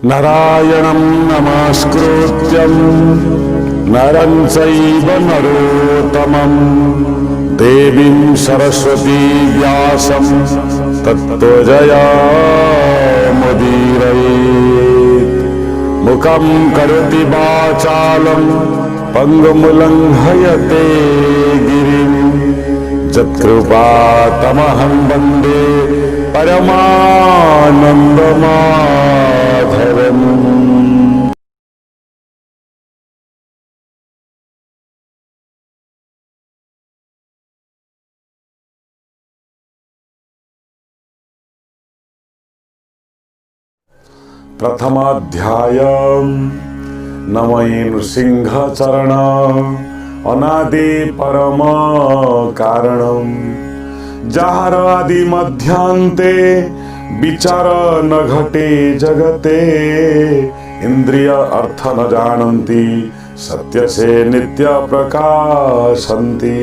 नारायणं नमस्कृत्यं नरं चैव नरोत्तमं देवीं सरस्वती व्यासं तत्त्वजयामुदीरयेत्। मुखं करोति वाचालं पङ्गुमुलङ्घयते गिरिं यत्कृपातमहं वन्दे परमानन्दमाधवम्। प्रथमाध्यायम् नमः नृसिंहचरण अनादि परम कारणम जार आदि मध्यांते विचार न घटे जगते इंद्रिय अर्थ न जानन्ति सत्य से नित्य प्रकाशन्ति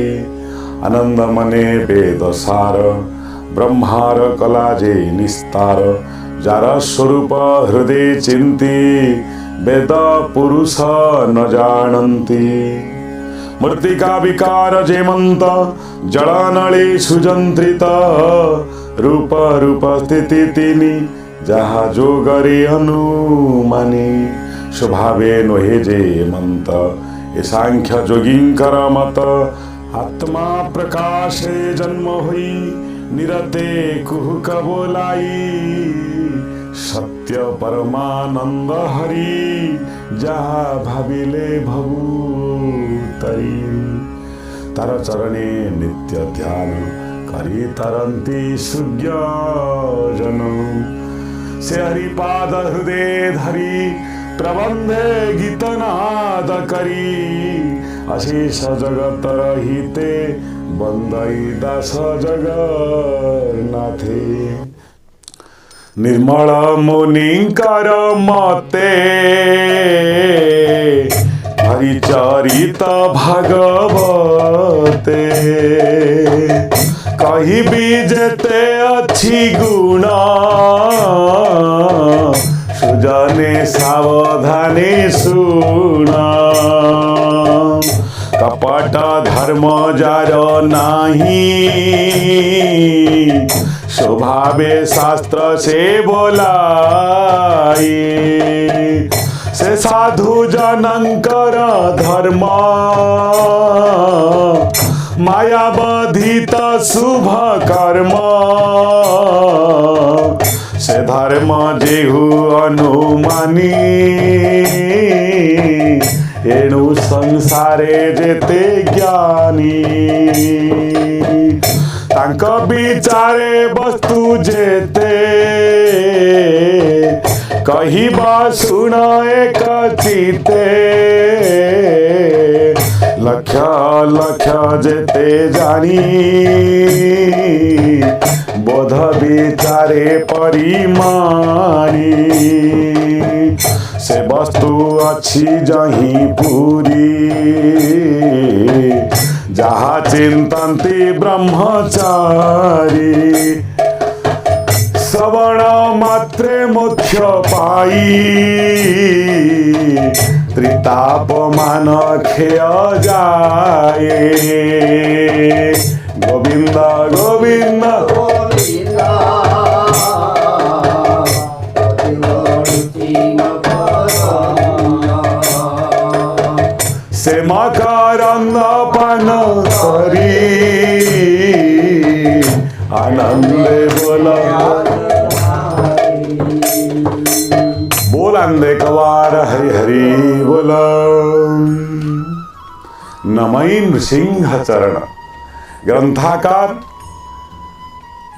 आनंद मने वेद सार ब्रह्मार कलाजे निस्तार जार स्वरूप हृदय चिंती वेद पुरुष न जानन्ति मृत्तिका विकार जेमंत जलनली सुजंत्रित रूप रूप स्थिति तिनी जहा जोगरे अनुमानी स्वभावे नोहे जेमंत ये सांख्य जोगिंकर मत आत्मा प्रकाशे जन्म हुई निरते कुहुक बोलाई सत्य परमानंद हरि जहा भाविले भवुतरी तार चरणे नित्य ध्यान करी तरंती सुज्ञ जन से हरिपाद हृदय धरी प्रबंधे गीतनाद करी अशेष जगत रहिते बंदई दास जगन्नाथे निर्मल मुनिकर मते हरिचरित भागवते कहिबी जेते अच्छी गुण सुजने सावधाने सुना कपट धर्म जार नाही स्वभावे शास्त्र से बोलाई से साधु जनंकर धर्म माया बधित शुभ कर्म से धर्म जेहु अनुमानी एणु संसारे जेते ज्ञानी तांक विचारे वस्तु जेते कहिबा सुन एक चिते लक्ष लक्ष जेते जानी बोध विचारे परिमाणी से वस्तु अच्छी जही पूरी जहा चिंतन्ति ब्रह्मचारी श्रवण मात्रे मोक्ष पाई त्रितापमान खेय जाए गोविंद गोविंद से मकरंद पान करी आनंदे बोला बोलांदे कवार हरि हरि बोला नमः नृसिंह चरण ग्रंथाकार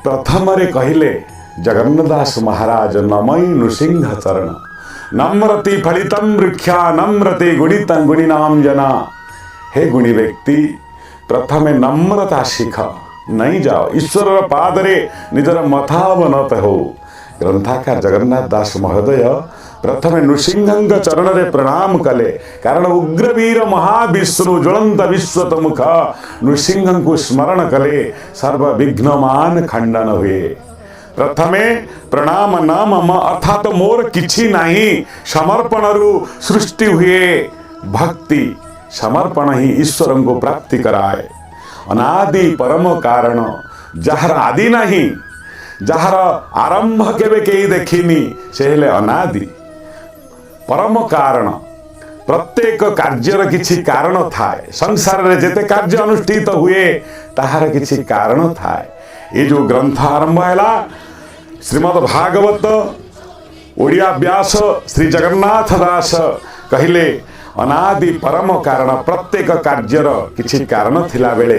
प्रथम रे कहले जगन्नाथ महाराज नमः नृसिंह चरण नम्रति फलितम वृक्षा नम्रति गुणितं गुणिनाम जना हे गुणी व्यक्ति प्रथमे नम्रता शिख नहीं जाओ ईश्वर पादरे निजर मथावनत हो ग्रंथाकार जगन्नाथ दास महोदय प्रथमे नृसिंह चरण रे प्रणाम कले कारण उग्रवीर महाविष्णु ज्वलंत विश्वतमुख नृसिंह को स्मरण कले सर्व विघ्नमान खंडन हुए प्रथमे प्रणाम न मम अर्थात मोर किछि नाही समर्पण रु सृष्टि हुए भक्ति समर्पण ही ईश्वर को प्राप्ति कराए अनादि परम कारण जहार आदि नहीं जहार आरंभ केबे केही देखिनी से हेले अनादि परम कारण प्रत्येक कार्यर किछि कारण थाए संसार रे जेते कार्य अनुष्ठित हुए ताहार किछि कारण थाए ये जो ग्रंथ आरंभ हैला श्रीमद् भागवत ओडिया व्यास श्री जगन्नाथ दास कहिले अनादि परम कारण प्रत्येक कार्यर किछि कारण थिला बेले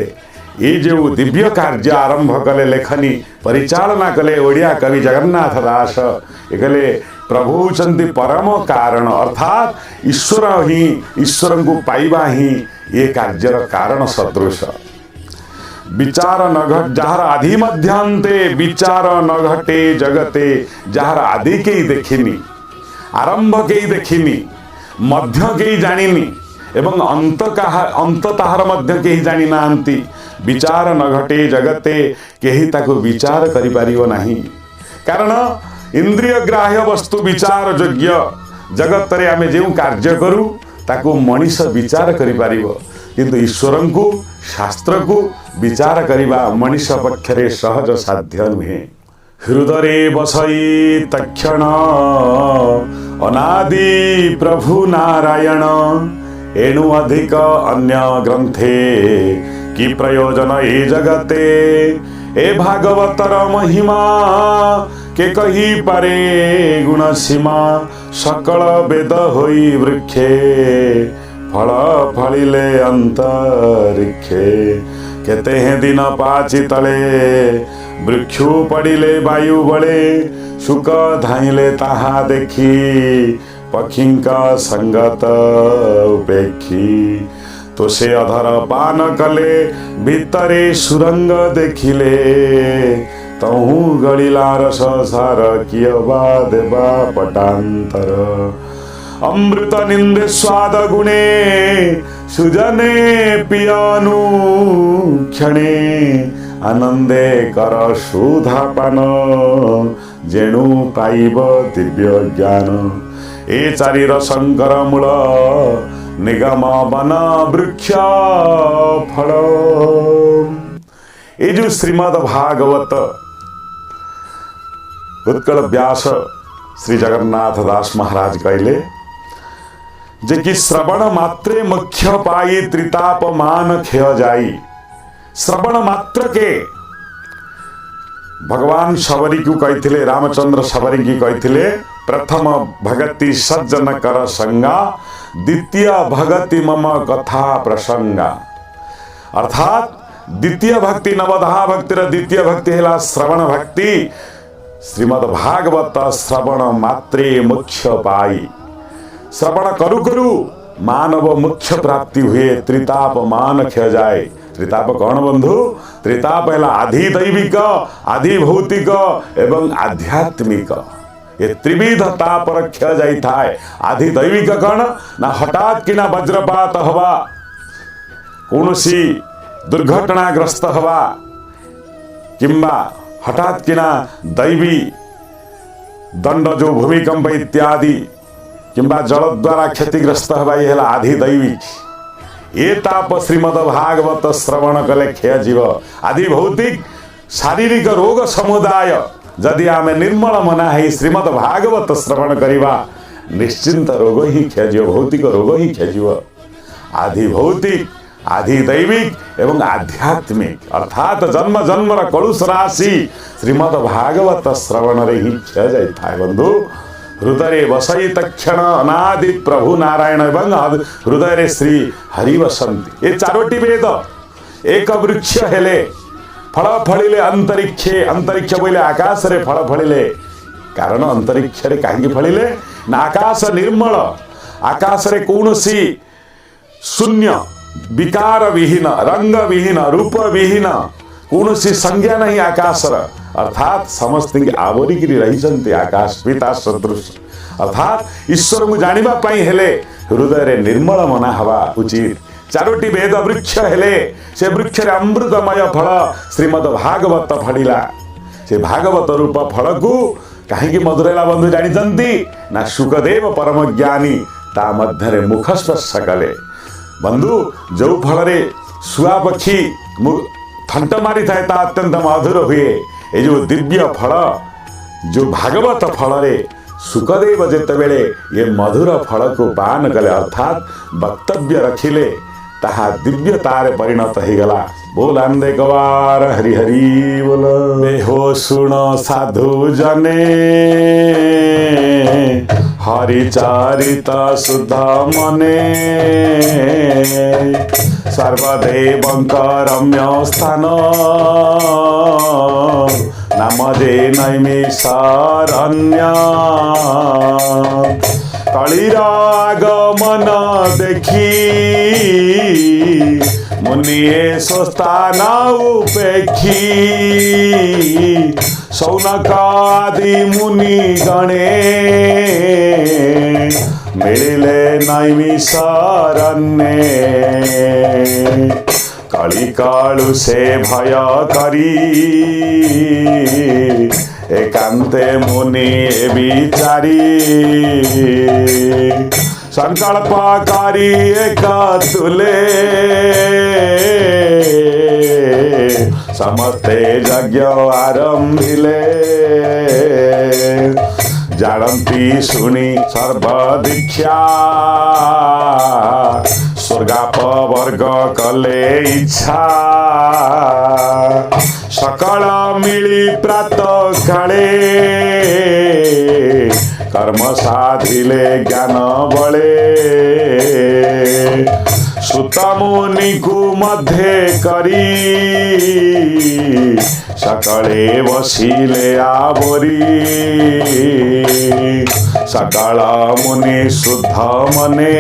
ये जो दिव्य कार्य आरंभ कले लेखनी परिचालना कले ओडिया कवि जगन्नाथ दास ये कले प्रभु होचंती परम कारण अर्थात ईश्वर को पाइबा ही ये कार्यर कारण सदृश विचार न घट जहार आदि मध्यांते विचार न घटे जगते जहार आदि के देखिनी आरंभ के देखिनी मध्य के जानिनी एवं अंत ताहार मध्य के जानी नांती विचार न घटे जगते केही ताको विचार करि परिबो नाही कारण इंद्रिय ग्राह्य वस्तु विचार योग्य जगत रे आमे जेउ कार्य करू ताको मनीष विचार करि परिबो किंतु ईश्वर को शास्त्र को विचार करिबा मनीष पक्षरे सहज साध्य नुहे हृदय बसई तक्षण अनादि प्रभु नारायण एणु अधिक अन्य ग्रंथे की प्रयोजन ए जगते ए भागवतर महिमा के कही पारे गुण सीमा सकल वेद होई वृक्षे फल फलिले अंतरिक्षे केते हैं दिन पाची तले वृक्षु पड़िले वायु बले सुख धाइले ताहा देखी पक्षींका संगत उपेक्षी तो से अधर पान कले भीतरे सुरंग देखिले तहु गलिला रस सार कियबा देवा पटांतर अमृत निंदे स्वाद गुणे सुजने पियानु क्षणे आनंदे कर सुधा पान जेणु पाइब दिव्य ज्ञान ए चारीर शंकर मूल निगम वन वृक्ष फल ये जो श्रीमद् भागवत उत्कल व्यास श्री जगन्नाथ दास महाराज कहले जे कि श्रवण मात्रे मुख्य पाई त्रिताप मान खेय जाई श्रवण मात्र के भगवान शबरी को कहते रामचंद्र शबरी की कहते प्रथम भगति सज्जन कर संगा द्वितीय भगति मम कथा प्रसंगा अर्थात द्वितीय भक्ति नवधा भक्तिर द्वितीय भक्ति है श्रवण भक्ति श्रीमद् भागवत श्रवण मात्रे मुख्य पाई श्रवण करु करु मानव मुख्य प्राप्ति हुए त्रिताप मान खे जाए त्रिताप कौन बंधु त्रिताप है आधि दैविक आधि भौतिक एवं आध्यात्मिक ये त्रिविध तापर खे जाई थाए आधि दैविक कौन ना हठात किना वज्रपात हवा कौनसी दुर्घटनाग्रस्त हवा किंबा हठात किना दैवी दंड जो भूमिकंप इत्यादि किंबा जल द्वारा क्षतिग्रस्त हवा ये आधि दैविक ये ताप श्रीमद् भागवत श्रवण कले क्षय जीव आदि भौतिक शारीरिक रोग समुदाय जदि आमे निर्मल मना है श्रीमद् भागवत श्रवण करिवा निश्चिंत रोग ही क्षय जीव भौतिक रोग ही क्षय जीव आदि भौतिक आदि दैविक एवं आध्यात्मिक अर्थात जन्म जन्मर कलुष राशि श्रीमद् भागवत श्रवण रे ही क्षय जाई थाए बंधु हृदय बसई तक्षण अनादि प्रभु नारायण एवं हृदय श्री हरि वसंती ये चारोटी वेद एक वृक्ष हेले फल फलिले अंतरिक्षे अंतरिक्ष बोले आकाश रे फल फलिले कारण अंतरिक्ष रे काहे फलिले ना आकाश निर्मल आकाश रे कौनसी शून्य विकार विहीन रंग विहीन रूप विहीन कौनसी संज्ञा नहीं आकाशर अर्थात समस्त आवरिक रही आकाश पिता सदृश अर्थात ईश्वर को जानिबा पाई हेले हृदय रे निर्मल मना हवा उचित चारोटी वेद वृक्ष हेले से वृक्ष रे अमृतमय फल श्रीमद् भागवत फलिला से भागवत रूप फल को कहीं मधुरेला बंधु जानी ना सुखदेव परम ज्ञानी ता मध्य मुख स्पर्श कले बंधु जो फल शुआ पक्षी थंट मारी थाए ता अत्यंत मधुर हुए ये जो दिव्य फल जो भागवत फल रे सुखदेव जेतेबेले ये मधुर फल को पान कले अर्थात वक्तव्य रखिले ताहा दिव्यतारे परिणत हो गला। बोल आनंदे गवार हरि हरि बोल। हो सुन साधु जने हरि चरित शुद्ध मने सर्वदेवंक रम्य स्थान नाम जे नैमिषारण्य कलिर आगमन देखी मुनिए स्वस्थान उपेक्षी सौनकादि मुनि गणे मिले नैमिषारण्ये कली कालु से भय करी एकांते मुनि विचारी संकल्पकारी एक तुले समस्ते यज्ञ आरंभिले जानती सुनी सर्व दीक्षा स्वर्गाप वर्ग कले इच्छा सकल मिली प्रात काले कर्म साधिले ज्ञान बले सुत मुनि को मध्य करी सकले बसिले आवरी सकल मुनि शुद्ध मने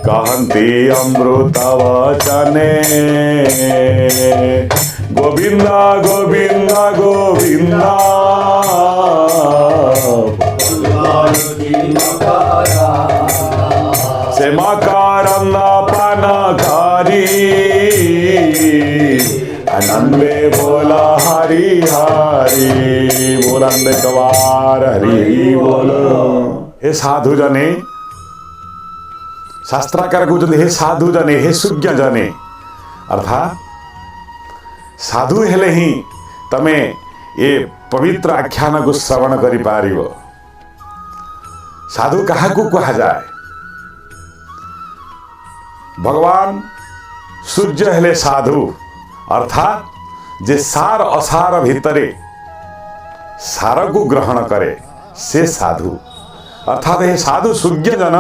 कहती अमृत वचने गोविंद गोविंद गोविंद से मकरंद पानकारी आनंदे बोला हरि हरि बोलंदे कवार हरि बोलो। हे साधु जने शास्त्राकार कहते हे साधु जने हे सुज्ञ जने अर्थात साधु हेले ही तमे ये पवित्र आख्यान को श्रवण करि पारिबो। साधु काहाकू कहा जाए भगवान सूर्य हेले साधु अर्थात जे सार असार भितरे सार को ग्रहण करे से साधु अर्थात हे साधु सूर्य जन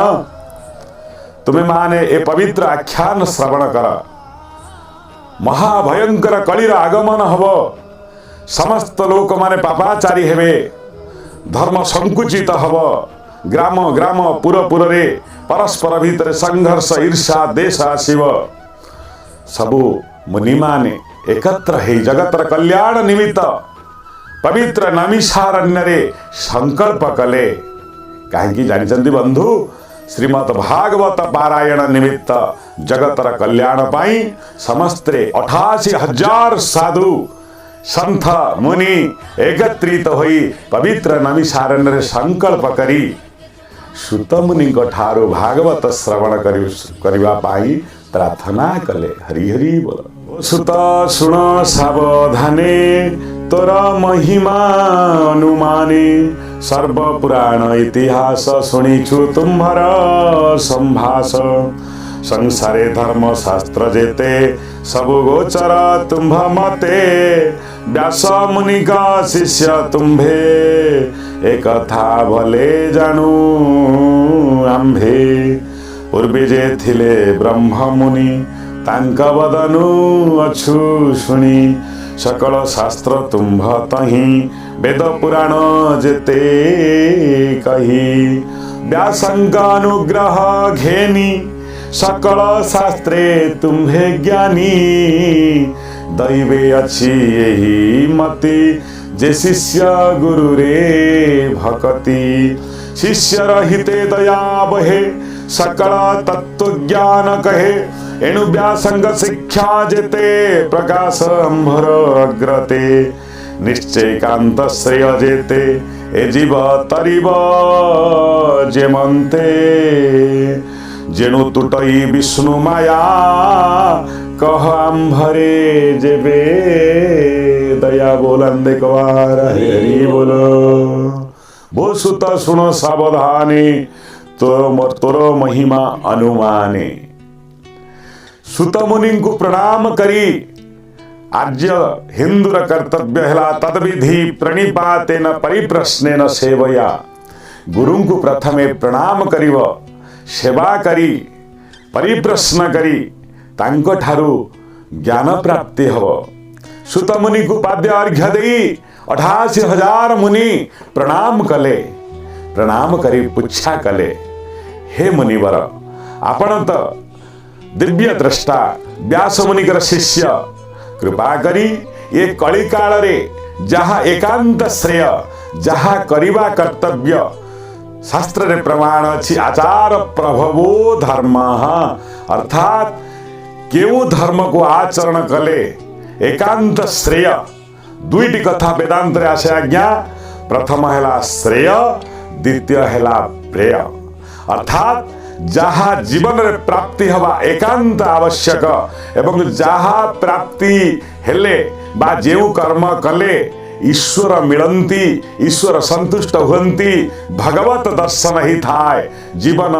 तुम्हें माने ए पवित्र आख्यान श्रवण कर महाभयंकर कलिर आगमन हब समस्त लोक माने पापाचारी हेबे धर्म संकुचित हब ग्राम ग्राम पुर पुर रे परस्पर भितर संघर्ष ईर्षा देश आसीब सबु मुनि माने एकत्र हे जगतर कल्याण निमित्त पवित्र नैमिषारण्य रे संकल्प कले कहीं जानी बंधु श्रीमद भागवत पारायण निमित्त जगतर कल्याण पाई समस्ते 88,000 साधु संत मुनि एकत्रित होई पवित्र नैमिषारण्य रे संकल्प करी सुत मुनि ठारू भागवत श्रवण करिवा पाई प्रार्थना कले। हरि हरि बोल। सुत सुन सावधाने तोर महिमा अनुमाने सर्व पुराण इतिहास शुणीछु तुम्हार संभाष संसारे धर्म शास्त्र जेते सबु गोचर तुम्भ मते व्यास मुनि का शिष्य तुम्भे एक था भले जानू आंभे पूर्वे जे थिले ब्रह्म मुनि तांक बदनु अछु शुणी सकल शास्त्र तुम्भ तही वेद पुराण जेते कही व्यासंग अनुग्रह घेनी सकल शास्त्रे तुम्हे ज्ञानी दैवे अच्छी यही मति जे शिष्य गुरु रे भक्ति शिष्य रहिते दया बहे सकल तत्व ज्ञान कहे एणु व्यासंग शिक्षा जेते प्रकाश अंभर अग्रते निश्चय कांत श्रेय जेते ए जीव तरिब जेमंते जेणु तुटई विष्णु माया कह आंभरे जेबे दया बोलंदे कवार हरि बोलो बोल सुत सुनो सावधाने तोर महिमा अनुमाने। सुत मुनि को प्रणाम करी आर्य हिंदुर कर्तव्य है तद्विधि प्रणिपातेन परिप्रश्नेन सेवया गुरु को प्रथमे प्रणाम करिव सेवा करी परिप्रश्न करी तांको ठारू ज्ञान प्राप्ति हव। सुत मुनि को पाद्य अर्घ्य देई 88,000 मुनि प्रणाम कले प्रणाम करी पुच्छा कले हे मुनिवर आपण तो दिव्य द्रष्टा व्यास मुनिकर शिष्य कृपा करी ये कली काल रे जहा एकांत श्रेय जहा करिबा कर्तव्य शास्त्र रे प्रमाण अछि आचार प्रभवो धर्म अर्थात केउ धर्म को आचरण कले एकांत श्रेय दुईटी कथा वेदांत रे आसे आज्ञा प्रथम हैला श्रेय द्वितीय हैला प्रेय अर्थात जहा जीवन रे प्राप्ति हवा एकांत आवश्यक एवं जहा प्राप्ति हेले बा जेउ कर्म कले ईश्वर मिलंती ईश्वर संतुष्ट हुंती भगवत दर्शन ही थाए जीवन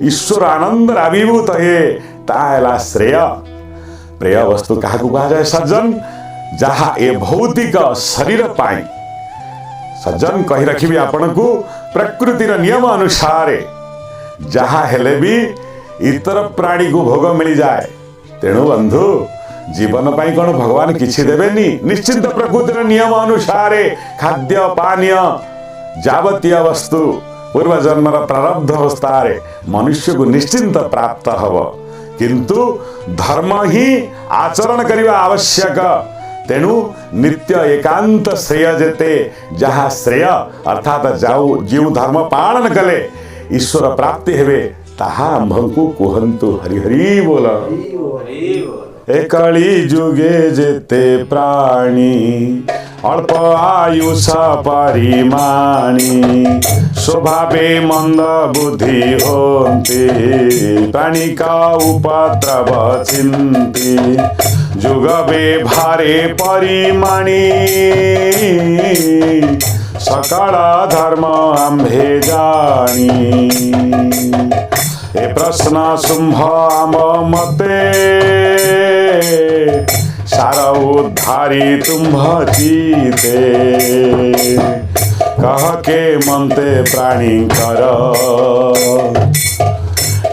ईश्वर आनंद अभिभूत है ताला श्रेय। प्रेय वस्तु क्या कहा जाए सज्जन जहा ए भौतिक शरीर पाई सज्जन कही रखिबे आपण को प्रकृतिर नियम अनुसार जहा हेले भी इतर प्राणी को भोग मिल जाए तेणु बंधु जीवन पाई कौन भगवान किछि देबेनी निश्चिंत प्रकृतिर नियम अनुसार खाद्य पानीय जावतीय वस्तु पूर्व जन्मर प्रारब्ध अवस्था मनुष्य को निश्चिंत प्राप्त हव किंतु धर्म ही आचरण करने आवश्यक तेणु नित्य एकांत श्रेय जेते जहा श्रेय अर्थात जाऊ जीव धर्म पालन कले ईश्वर प्राप्ति हेबे ताहा आम्भंकु कुहंतु हरि हरि बोल। एकली जुगे जेते प्राणी अल्प आयुष परिमाणी स्वभावे मंद बुद्धि होती प्राणी का उपद्रव चिंती जुगबे भारे परिमाणी सकल धर्म आम्भे जानी ए प्रश्न शुंभ आम मते सार उद्धारी तुम्भ जीते कह के मनते प्राणी कर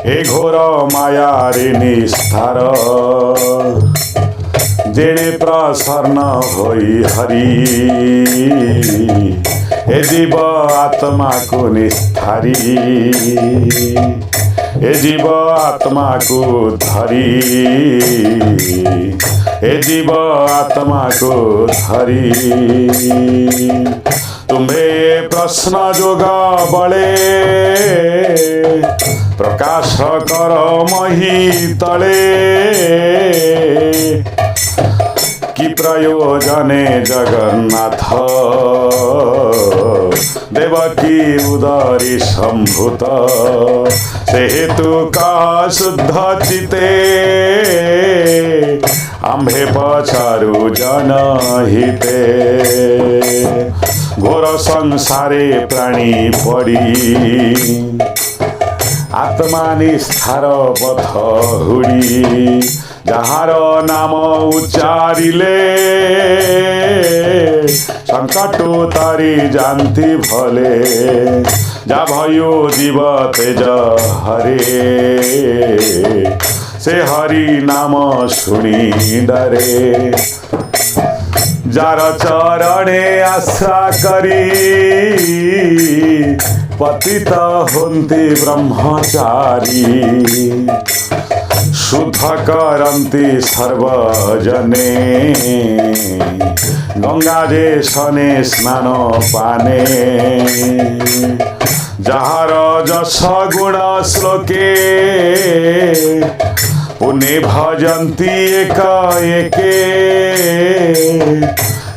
ए घोर माया रे निस्तार जेणे प्रसन्न होई हरि ए जीव आत्मा को निस्तारी ए जीव आत्मा को धरी ए जीव आत्मा को धरी तुम्हें प्रश्न जोग बले प्रकाश कर मही तले कि प्रयोजने जगन्नाथ देवकी उदरी संभूत से हेतु का शुद्ध चिते आम्भे पचारु जनहिते घोर संसारे प्राणी पड़ी आत्मा निस्तार पथ हुड़ी जहार नाम उच्चारिले संकट तारी जानती भले जा भयो जीव तेज हरे से हरि नाम सुनी डरे जार चरणे आशा करी पतित होन्ति ब्रह्मचारी शुद्ध करन्ति सर्वजने गंगा देशने स्नान पाने जहार जस गुण श्लोके पुणे भजन्ति एक एके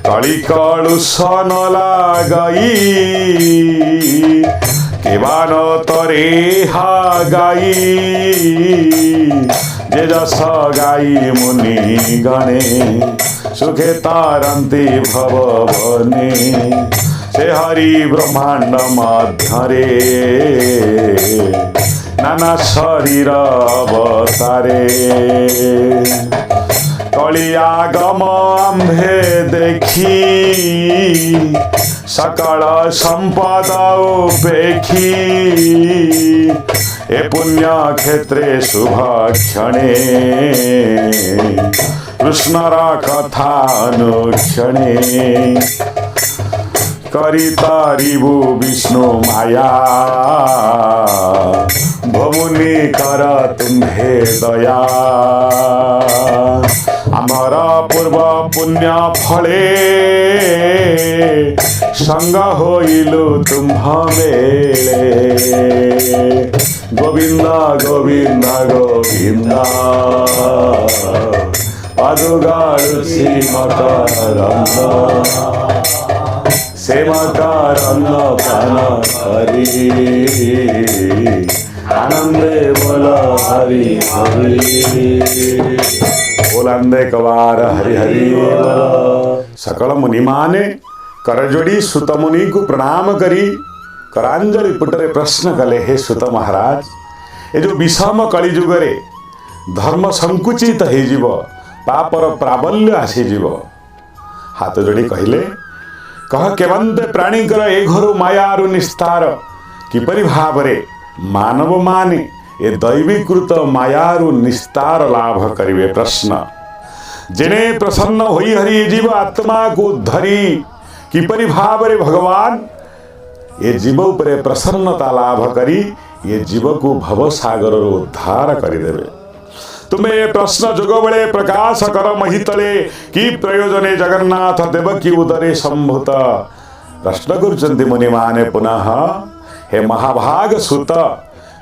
कଳି कलुषन लागई केवान तरे हा गाई जे जस गाई मुनि गणे सुखे तारंती भवने से हरि ब्रह्मांड मध्यरे नाना शरीर अवतारे कलियागम आम्भे देखी सकल संपद उपेक्षी ए पुण्य क्षेत्रे शुभ क्षणे कृष्णर कथा अनुक्षणे करितारिबु विष्णु माया भमुनि कर तुम्हे दया आमर पूर्व पुण्य फले संग होइलु तुम्ह बेले गोविंद गोविंद गोविंद पादुगारु श्रीमकरंद सेमकरंद पान हरि आनंदे बोल हरि हरि बोलंदे कवार हरि हरि सकल मुनि माने करजोड़ी सुत मुनि को प्रणाम करी करांजलि पुटरे प्रश्न कले हे सुत महाराज ए जो विषम कलिजुग रे धर्म संकुचित हो जीव पापर प्राबल्य आसी जीव हाथ जोड़ी कहले कह केवंते प्राणीकर ए घरु मायारु निस्तार किपरि भावरे मानव माने ए दैवीकृत मायारु निस्तार लाभ करिवे प्रश्न जेने प्रसन्न होई हरि जीव आत्मा को धरी किपरि भावरे भगवान ये जीव उपरे प्रसन्नता लाभ करी ये जीव को भव सागर उद्धार करिदेवे तुम्हें ये प्रश्न जुग बड़े प्रकाश कर महितले कि प्रयोजने जगन्नाथ देवकी उदरे संभूत प्रश्न करुचंती मुनि माने पुनः हे महाभाग सुत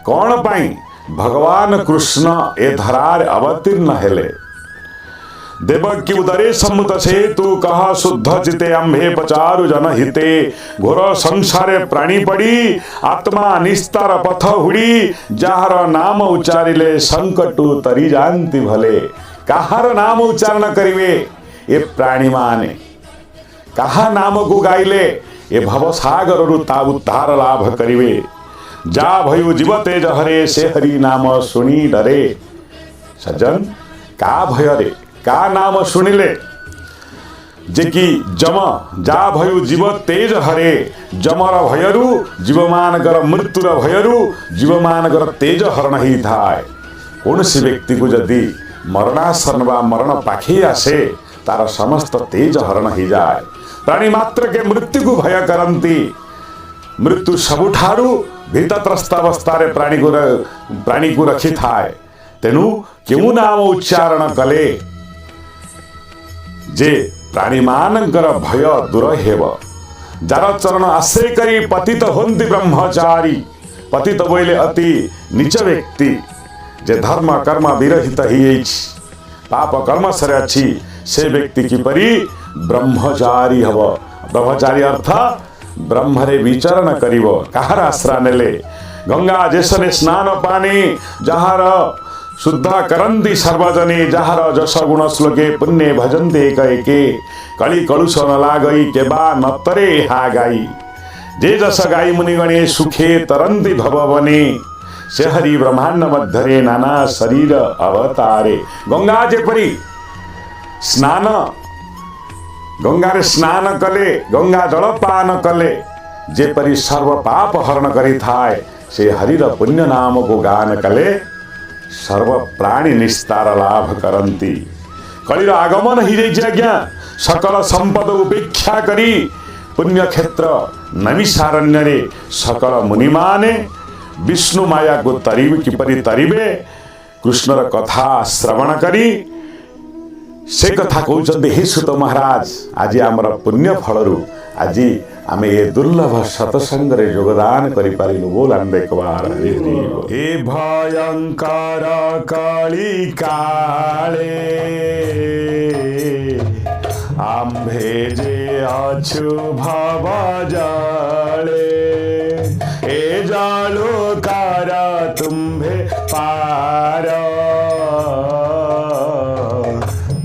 कौन पाई भगवान कृष्ण ए धरार अवतीर्ण हेले देवकी उदरे सम्मुत से तू कह शुद्ध चिते अम्भे पचारु जन हिते घोर संसारे प्राणी पड़ी आत्मा निस्तार पथ हुड़ी जार नाम उच्चारिले संकटु तरी जानती भले कहार नाम उच्चारण करिवे ये प्राणी माने कहा नाम को गाइले ये भव सागर उद्धार लाभ करिवे जा भयु जीव तेज हरे से हरि नाम सुनी डरे सज्जन का भय रे का नाम शुणिले जे कि जम जा भयु जीव तेज हरे जमर भयरु जीव मानकर मृत्युर भयरु जीव मानकर तेज हरण ही थाए कौनसी व्यक्ति को जदि मरणासन बा मरण पाखे आसे तार समस्त तेज हरण ही जाए प्राणी मात्र के मृत्यु को भय करंती मृत्यु सबुठारु भीतत्रस्त अवस्था प्राणी को रखी थाए तेणु क्यों नाम उच्चारण कले जे प्राणी मानकर भय दूर हेब जार चरण आश्रय करी पतित होंती ब्रह्मचारी पतित बोले अति नीच व्यक्ति जे धर्म कर्म विरहित ही पाप कर्म सरे अच्छी से व्यक्ति किपरि ब्रह्मचारी हब ब्रह्मचारी अर्थ ब्रह्मरे विचरण करिवो कहार आश्रय नेले गंगा जेसने स्नान पानी जहार शुद्ध करंती सर्वजने जहार जस गुण श्लोके पुण्य भजन्ते एक एके कली कलुष न लागई केबा नतरे हा गाई जे जस गाई मुनिगणे सुखे तरंती भवने से हरि ब्रह्मांड मध्यरे नाना शरीर अवतारे गंगा जेपरी स्नान गंगारे स्नान कले गंगा जल पान कले जेपरी सर्व पाप हरण करी थाए से हरिर पुण्य नाम को गान कले सर्व प्राणी निस्तार लाभ करंती कलिर आगमन ही जाइए आज्ञा सकल संपद उपेक्षा करी पुण्य क्षेत्र नमिषारण्य सकल मुनि माने विष्णु माया को तरीब किपरि तरीबे कृष्णर कथा श्रवण करी से कथा कहते हे सुत महाराज आज आमर पुण्य फलरू आज आमे ये दुर्लभ सत्संग रे योगदान करि पारिलु। बोल आंबे कबार हरि हरि बोल। ए भयंकर काली काले आंबे जे अछु भव जाले ए जालो कारा तुम्भे पार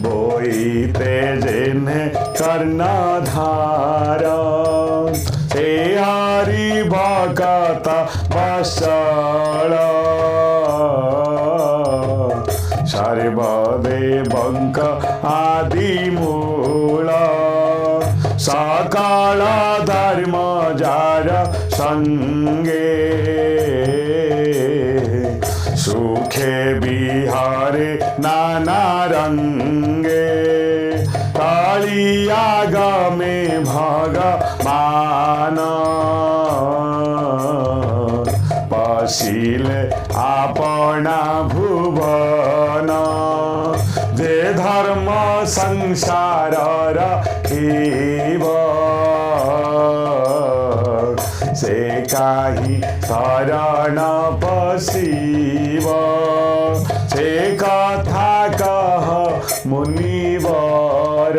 बोईते जिन्हे कर्णधार से हरि भगत वत्सल सर्वदेवंक आदि मूल सकल धर्म जार संगे सुखे बिहारे नाना रंगे कालियागमे भगवान पशिले आपना भुवन जे धर्म संसार रखिब से काही शरण पशिब से कथा कह मुनिवर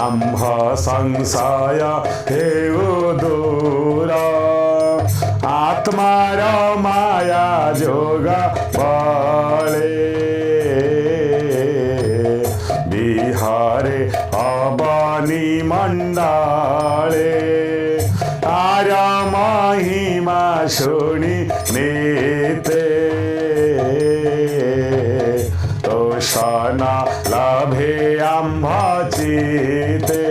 आम्भ संशय हेउ दूर आत्मार माया जोग बले बिहारे अबनी मंडले तार महिमा शुनि नीते तोषणा लभे आम्भ चिते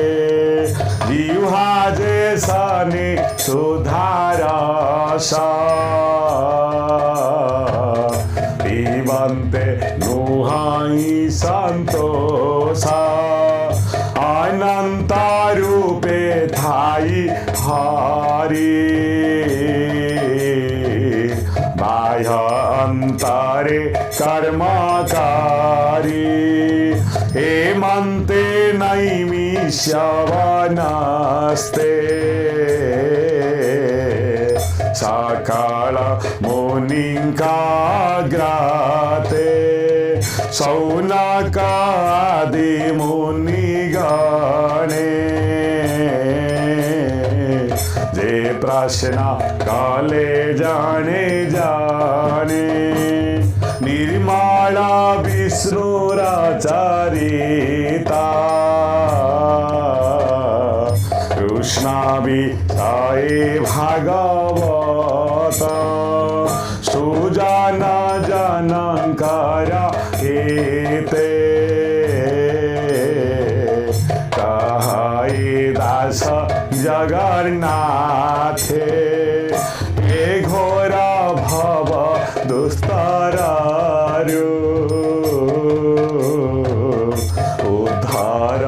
जिह्वा जे सनि सुधारस पिबन्ते नुहाई संतोष अनंत रूपे थाई हरि बाह्य अंतरे कर्मकारी हेमन्ते नैमिष्यवनस्ते सकल मुनिकाग्राते सौनकादि मुनिगणे जे प्रश्न काले जाने जाने निर्मला विष्णुरा चरिता कृष्ण विषये भागवत सुजन जनकर हेते कहै दास जगन्नाथे हे घोर भव दुस्तरु उद्धार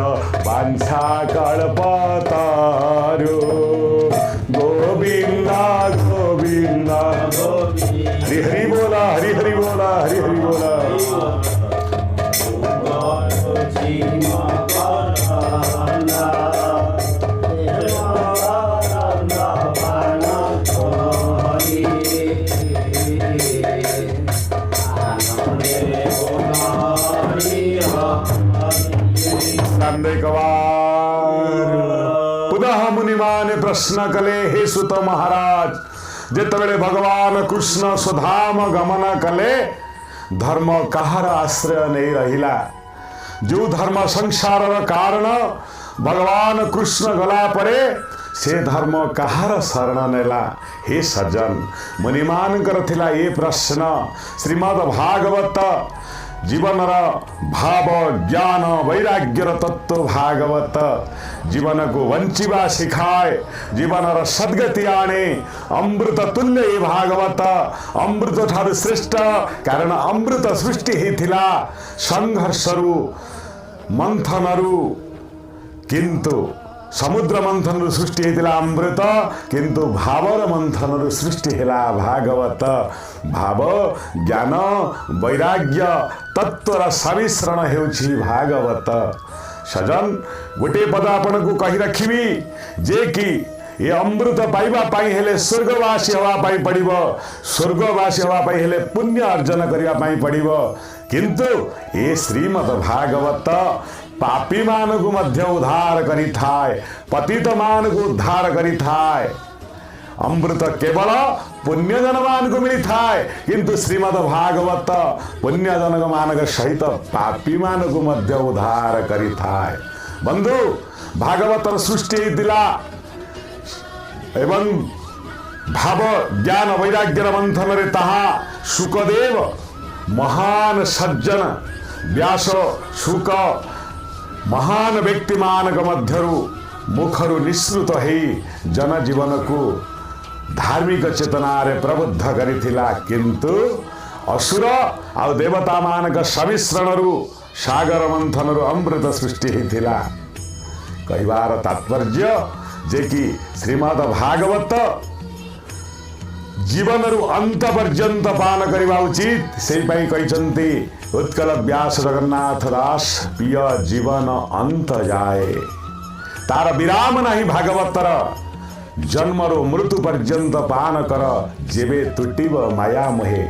वांछा कल्पतरु गोविंद गोविंद हरि हरि बोला हरि हरि बोला हरि हरि बोला। पुनः मुनिमाने प्रश्न कले हे सुत महाराज जेतबेले भगवान कृष्ण सुधाम गमन कले धर्म कहार आश्रय नहीं रहिला जो धर्म संसार कारण भगवान कृष्ण गला परे से धर्म कहार शरण नेला। हे सज्जन मुनिमानकर थिला ये प्रश्न श्रीमद् भागवत जीवन भाव ज्ञान वैराग्यर तत्व भागवत जीवन को वंचिवा सिखाए जीवन सद्गति आने अमृत तुल्य ये भागवत अमृत ठारू श्रेष्ठ कारण अमृत सृष्टि ही थिला संघर्षरु मंथनरु किंतु समुद्र मंथन सृष्टि होता अमृत किंतु भावर मंथन सृष्टि है भागवत भाव ज्ञान वैराग्य तत्वर समिश्रण होउछि भागवत सजन गोटे पद आपण को कही रखिबी जे कि ये अमृत पाइबा पाई हेले स्वर्गवासी हवा पाई पड़िबो स्वर्गवासी हवा पाई हेले पुण्य अर्जन करिया पाई पड़िबो किंतु ये श्रीमद् भागवत पापी मान को मध्य उद्धार करी थाए पतित मान को उद्धार करी थाए अमृत केवल पुण्यजन मान को मिली थाए किंतु श्रीमद् भागवत पुण्यजन मान सहित पापी मान को मध्य उद्धार करी थाए बंधु भागवत सृष्टि दिला एवं भाव ज्ञान वैराग्यर मंथन रे ताहा शुकदेव महान सज्जन व्यास शुक महान व्यक्ति मानक मध्यरु मुखरु निश्रुत है जनजीवन को धार्मिक चेतना रे प्रबुद्ध करिथिला किंतु असुर आ देवता मानक समिश्रणरु सागर मंथनरु अमृत सृष्टि होइथिला कहिबार तात्पर्य जे कि श्रीमद् भागवत जीवन रु अंत पर्यंत पान करवा उचित से कहते उत्कल व्यास जगन्नाथ दास पिय जीवन अंत जाए तार विराम नहीं भागवतर जन्म रु मृत्यु पर्यंत पान कर जेबे तुटिब माया मोहे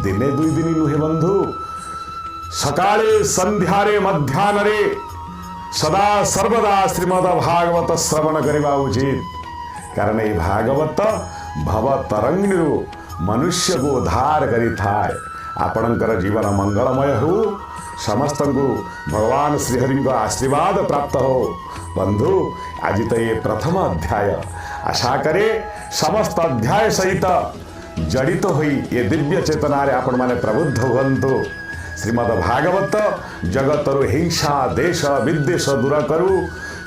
दिने दुई दिन नुहे बंधु सकाळे संध्यारे मध्याह्नरे सदा सर्वदा श्रीमद् भागवत श्रवण करवा उचित कारण ये भागवत भव तरंगिणी मनुष्य को उद्धार करी थाए आपणकर जीवन मंगलमय हो समस्त को भगवान श्रीहरि को आशीर्वाद प्राप्त हो बंधु आज तो ये प्रथम अध्याय आशा करे समस्त अध्याय सहित जड़ित हुई ये दिव्य चेतना रे आपण माने प्रबुद्ध हुंतु श्रीमद् भागवत जगतरु हिंसा देश विद्वेष दूर करू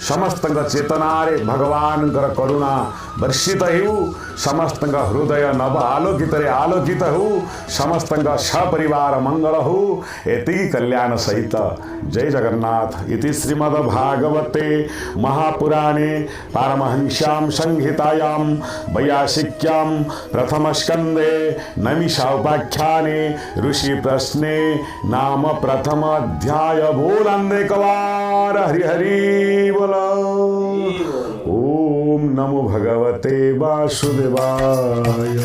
समस्त चेतना रे भगवान करुणा वर्षित हो समस्त हृदय नव आलोकित रे आलोकित हो समस्त सपरिवार मंगल हो एति कल्याण सहित जय जगन्नाथ इति श्रीमद् भागवते महापुराणे पारमहंस्यां संहितायां वैयासिक्यां प्रथम स्कंदे नमिषोपाख्याने ऋषि प्रश्ने नाम प्रथम अध्याय बोलंदे कवार हरि हरि बोल ओम नमो भगवते वासुदेवाय।